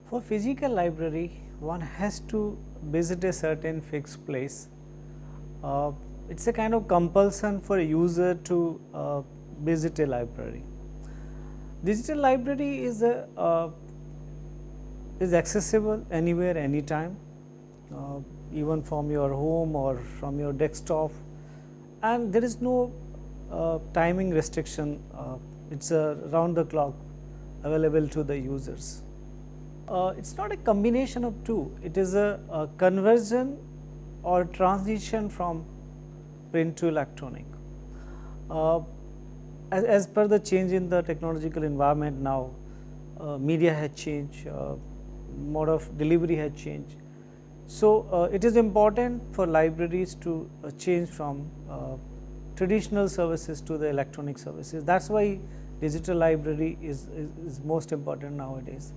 For physical library, one has to visit a certain fixed place. It's a kind of compulsion for a user to visit a library. Digital library is accessible anywhere, anytime, even from your home or from your desktop, and there is no timing restriction. It's round the clock available to the users. It's not a combination of two, it is a conversion or transition from print to electronic. As per the change in the technological environment now, media has changed, mode of delivery has changed. So, it is important for libraries to change from traditional services to the electronic services. That is why digital library is most important nowadays.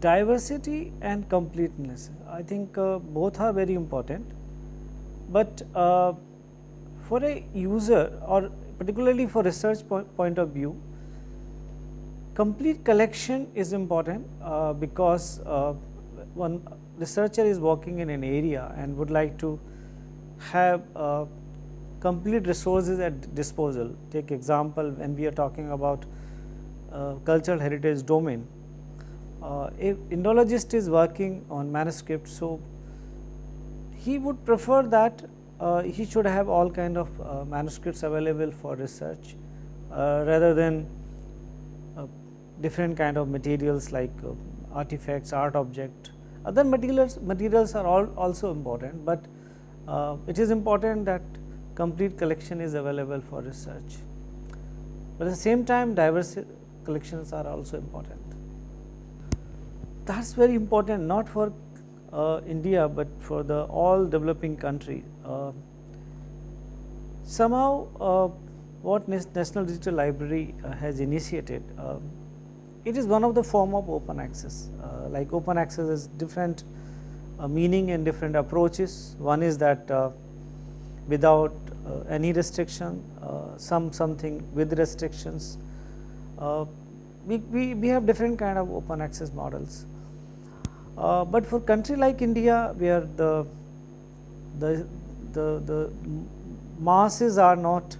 Diversity and completeness, I think both are very important, but for a user or particularly for research point of view, complete collection is important because one researcher is working in an area and would like to have complete resources at disposal. Take example, when we are talking about cultural heritage domain, if Indologist is working on manuscript, so he would prefer that he should have all kind of manuscripts available for research rather than different kind of materials like artifacts, art object. Other materials are also important, but it is important that complete collection is available for research. But at the same time, diverse collections are also important. That is very important, not for India, but for the all developing country. Somehow, what National Digital Library has initiated, it is one of the form of open access. Like open access is different meaning and different approaches. One is that without any restriction, something with restrictions. We have different kind of open access models. But for country like India, where the masses are not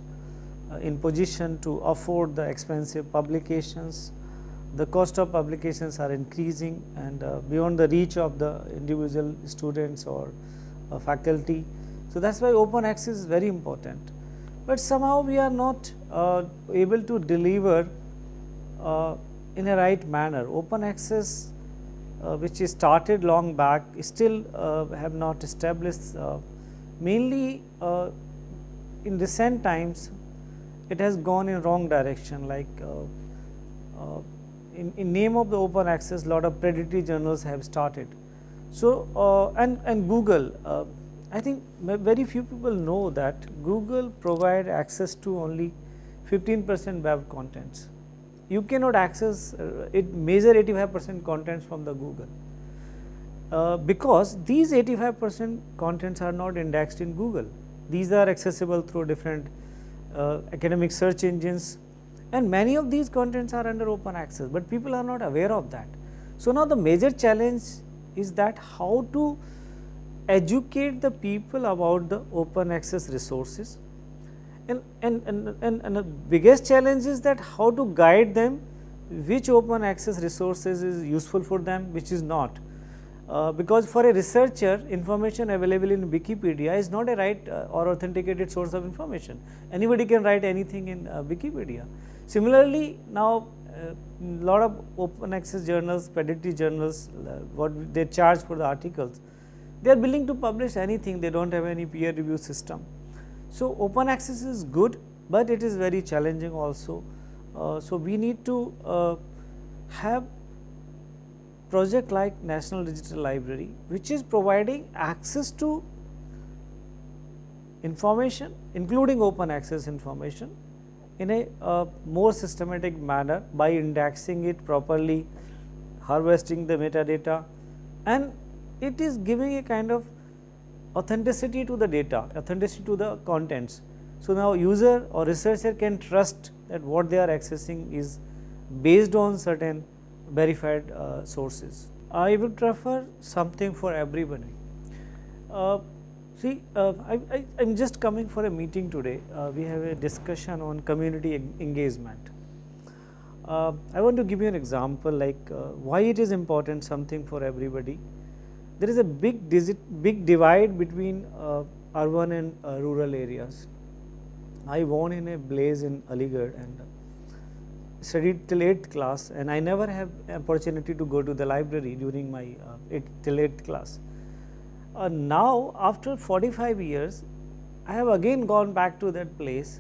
in position to afford the expensive publications, the cost of publications are increasing and beyond the reach of the individual students or faculty. So, that is why open access is very important, but somehow we are not able to deliver in a right manner. Open access which is started long back still have not established, mainly in recent times it has gone in wrong direction, like in name of the open access lot of predatory journals have started. So, and Google, I think very few people know that Google provide access to only 15% web contents. You cannot access major 85% contents from the Google because these 85% contents are not indexed in Google. These are accessible through different academic search engines, and many of these contents are under open access, but people are not aware of that. So, now the major challenge is that how to educate the people about the open access resources, and the biggest challenge is that how to guide them which open access resources is useful for them, which is not. Because for a researcher, information available in Wikipedia is not a right or authenticated source of information. Anybody can write anything in Wikipedia. Similarly, now lot of open access journals, predatory journals, what they charge for the articles, they are willing to publish anything, they do not have any peer review system. So, open access is good, but it is very challenging also. So, we need to have project like National Digital Library, which is providing access to information, including open access information, in a more systematic manner by indexing it properly, harvesting the metadata, and it is giving a kind of authenticity to the data, authenticity to the contents. So, now user or researcher can trust that what they are accessing is based on certain verified sources. I would prefer something for everybody. See, I'm just coming for a meeting today. We have a discussion on community engagement. I want to give you an example like why it is important something for everybody. There is a big divide between urban and rural areas. I born in a blaze in Aligarh and studied till 8th class, and I never have opportunity to go to the library during my 8th class. Now after 45 years, I have again gone back to that place,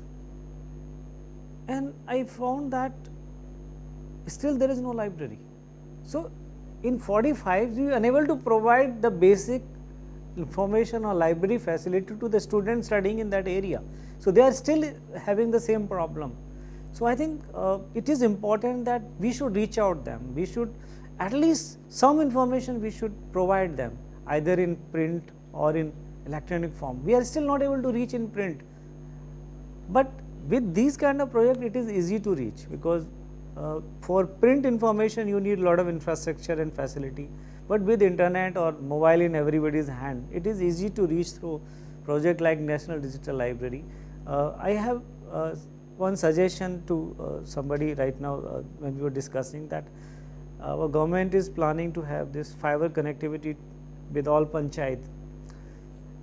and I found that still there is no library. So in 45 we are unable to provide the basic information or library facility to the students studying in that area. So they are still having the same problem. So I think it is important that we should reach out them. We should at least some information we should provide them, either in print or in electronic form. We are still not able to reach in print, but with these kind of project it is easy to reach, because for print information you need a lot of infrastructure and facility, but with internet or mobile in everybody's hand, it is easy to reach through project like National Digital Library. I have one suggestion to somebody right now when we were discussing that our government is planning to have this fiber connectivity with all panchayat.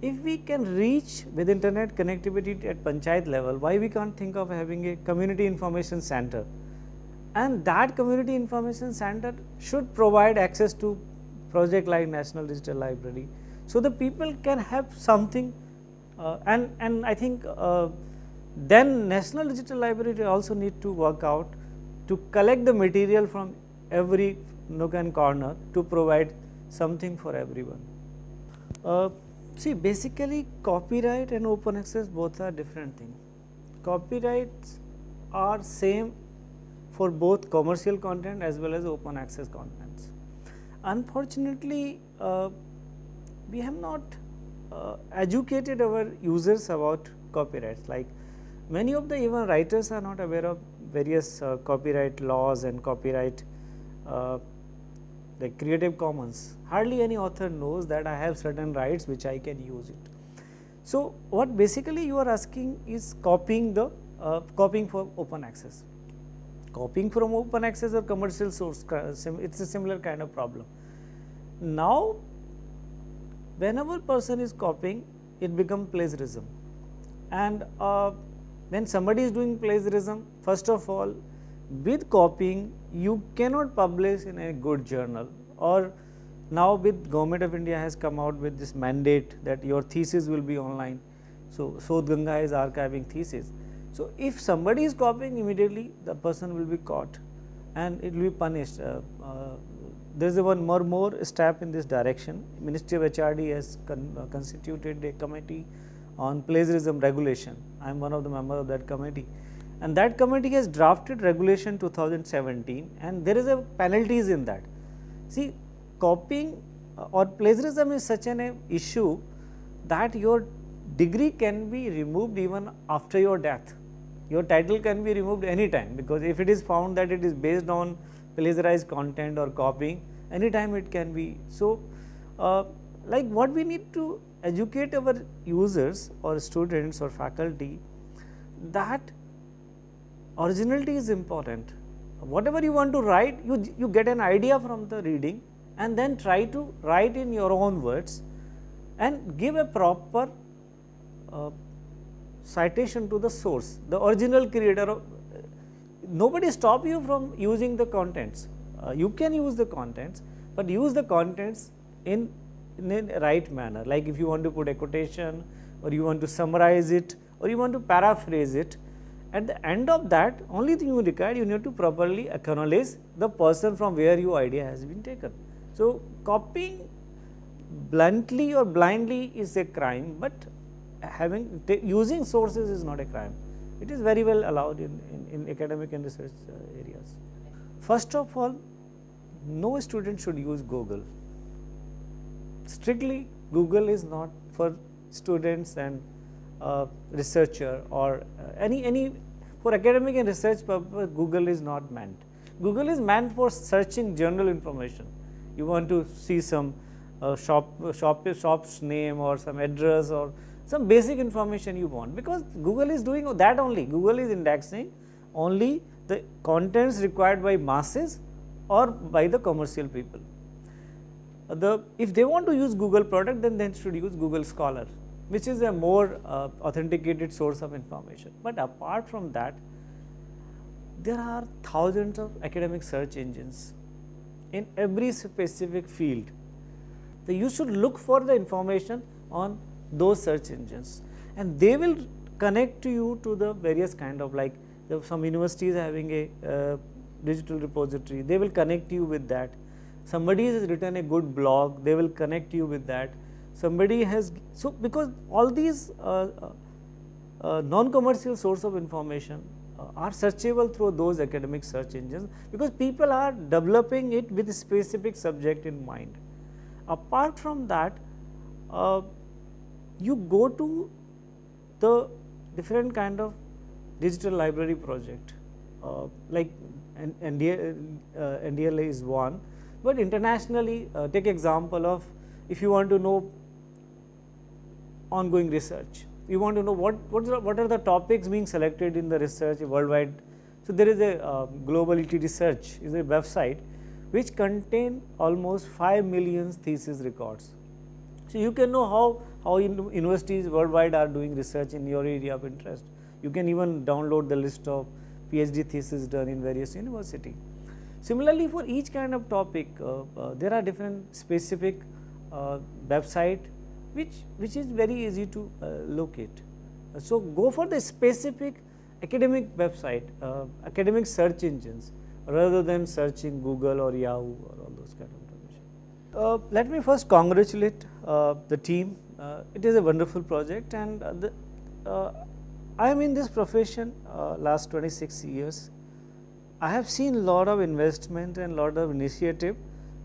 If we can reach with internet connectivity at panchayat level, why we can't think of having a community information center? And that community information center should provide access to project like National Digital Library, so the people can have something, and I think then National Digital Library also need to work out to collect the material from every nook and corner to provide something for everyone. See, basically copyright and open access both are different things. Copyrights are same for both commercial content as well as open access contents. Unfortunately, we have not educated our users about copyrights. Like many of the even writers are not aware of various copyright laws and copyright like Creative Commons. Hardly any author knows that I have certain rights which I can use it. So what basically you are asking is copying for open access. Copying from open access or commercial source, it's a similar kind of problem. Now whenever person is copying, it becomes plagiarism, and when somebody is doing plagiarism, first of all, with copying you cannot publish in a good journal, or now with Government of India has come out with this mandate that your thesis will be online. So Sodh Ganga is archiving thesis. So if somebody is copying, immediately the person will be caught and it will be punished. There is one more step in this direction. Ministry of HRD has constituted a committee on plagiarism regulation. I am one of the members of that committee, and that committee has drafted regulation 2017, and there is a penalties in that. See, copying or plagiarism is such an issue that your degree can be removed even after your death. Your title can be removed anytime, because if it is found that it is based on plagiarized content or copying, anytime it can be. So like what we need to educate our users or students or faculty, that originality is important. Whatever you want to write, you get an idea from the reading and then try to write in your own words and give a proper citation to the source, the original creator. Nobody stop you from using the contents. You can use the contents, but use the contents in a right manner. Like if you want to put a quotation, or you want to summarize it, or you want to paraphrase it, at the end of that, only thing you require, you need to properly acknowledge the person from where your idea has been taken. So copying bluntly or blindly is a crime, but using sources is not a crime. It is very well allowed in academic and research areas. First of all, no student should use Google. Strictly, Google is not for students and researcher, or any for academic and research purpose. Google is not meant. Google is meant for searching general information. You want to see some shop's name or some address or some basic information you want, because Google is doing that only. Google is indexing only the contents required by masses or by the commercial people. If they want to use Google product, then they should use Google Scholar, which is a more authenticated source of information. But apart from that, there are thousands of academic search engines in every specific field. So you should look for the information on those search engines, and they will connect to you to the various kind of, like some universities having a digital repository, they will connect you with that. Somebody has written a good blog, they will connect you with that. Somebody has, so because all these non-commercial source of information are searchable through those academic search engines, because people are developing it with a specific subject in mind. Apart from that, you go to the different kind of digital library project, like NDLA is one, but internationally, take example of, if you want to know ongoing research, you want to know what are the topics being selected in the research worldwide. So there is a Global ET Research is a website which contain almost 5 million thesis records. So you can know how universities worldwide are doing research in your area of interest. You can even download the list of PhD theses done in various universities. Similarly, for each kind of topic, there are different specific website which is very easy to locate. So go for the specific academic website, academic search engines, rather than searching Google or Yahoo or all those kind of information. Let me first congratulate the team. It is a wonderful project, and I am in this profession last 26 years. I have seen lot of investment and lot of initiative,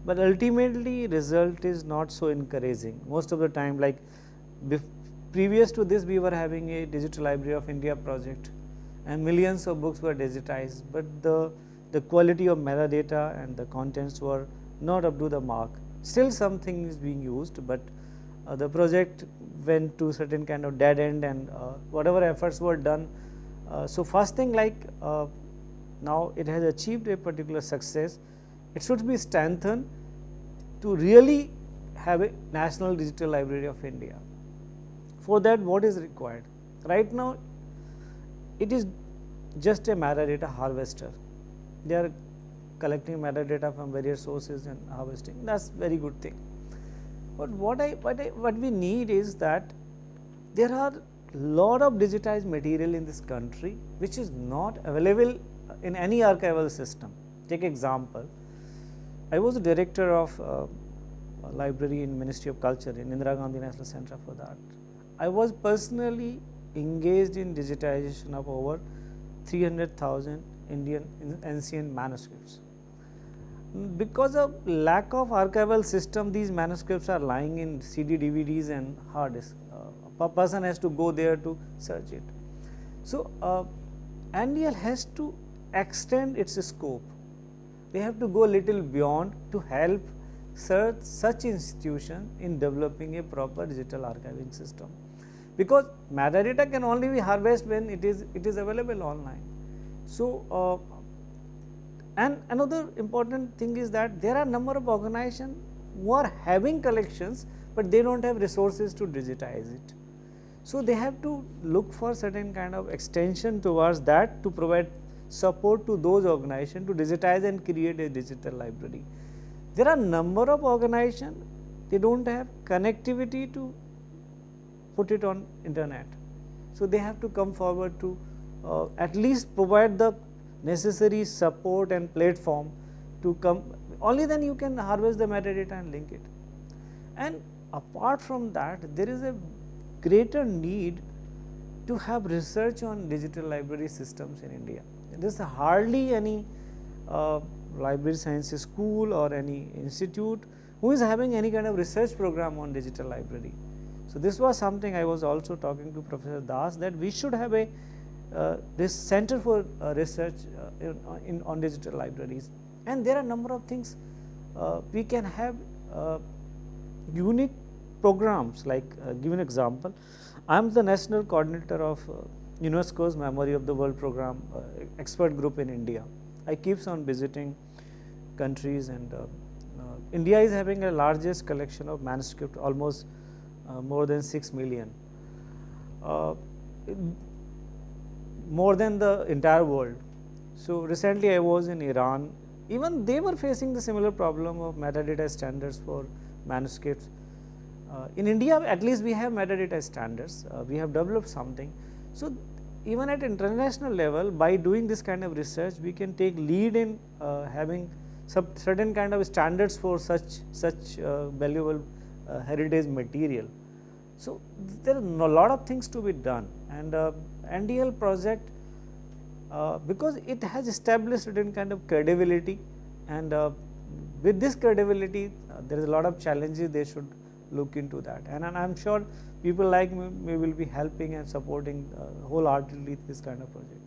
but ultimately result is not so encouraging. Most of the time, like previous to this, we were having a Digital Library of India project, and millions of books were digitized, but the quality of metadata and the contents were not up to the mark. Still something is being used, but the project went to certain kind of dead end, and whatever efforts were done. So first thing, like now it has achieved a particular success, it should be strengthened to really have a National Digital Library of India. For that, what is required? Right now, it is just a metadata harvester. They are collecting metadata from various sources and harvesting. That's very good thing. But what we need is that there are lot of digitized material in this country which is not available in any archival system. Take example, I was a director of a library in Ministry of Culture in Indira Gandhi National Center for that. I was personally engaged in digitization of over 300,000 Indian ancient manuscripts. Because of lack of archival system, these manuscripts are lying in CD, DVDs and hard disk. A person has to go there to search it. So NDL has to extend its scope. They have to go a little beyond to help such institution in developing a proper digital archiving system, because metadata can only be harvested when it is available online. So and another important thing is that there are number of organizations who are having collections, but they don't have resources to digitize it. So they have to look for certain kind of extension towards that to provide support to those organizations to digitize and create a digital library. There are number of organizations, they don't have connectivity to put it on internet. So they have to come forward to at least provide the necessary support and platform to come. Only then you can harvest the metadata and link it. And apart from that, there is a greater need to have research on digital library systems in India. There is hardly any library sciences school or any institute who is having any kind of research program on digital library. So this was something I was also talking to Professor Das, that we should have a this Center for Research on Digital Libraries, and there are a number of things we can have unique programs. Like give an example, I am the national coordinator of UNESCO's Memory of the World Program expert group in India. I keeps on visiting countries, and India is having a largest collection of manuscript, almost more than 6 million, more than the entire world. So recently I was in Iran. Even they were facing the similar problem of metadata standards for manuscripts. In India, at least we have metadata standards. We have developed something. So even at international level, by doing this kind of research, we can take lead in having some certain kind of standards for such valuable heritage material. So there are a lot of things to be done, and NDL project, because it has established certain kind of credibility, and with this credibility there is a lot of challenges. They should look into that, and I am sure people like me will be helping and supporting wholeheartedly this kind of project.